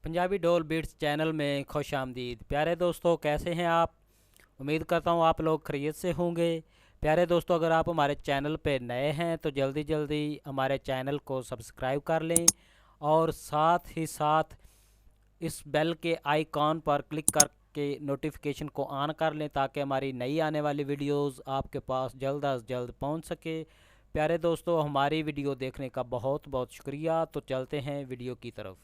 पंजाबी डोल beats channel में खुश आमदीद। प्यारे दोस्तों, कैसे हैं आप? उम्मीद करता हूँ आप लोग खैरियत से होंगे। प्यारे दोस्तों, अगर आप हमारे चैनल पे नए हैं तो जल्दी जल्दी हमारे चैनल को सब्सक्राइब कर लें और साथ ही साथ इस बेल के आइकॉन पर क्लिक करके नोटिफिकेशन को ऑन कर लें ताकि हमारी नई आने वाली वीडियोस आपके पास जल्द अज जल्द पहुंच सके। प्यारे दोस्तों, हमारी वीडियो देखने का बहुत बहुत शुक्रिया। तो चलते हैं वीडियो की तरफ।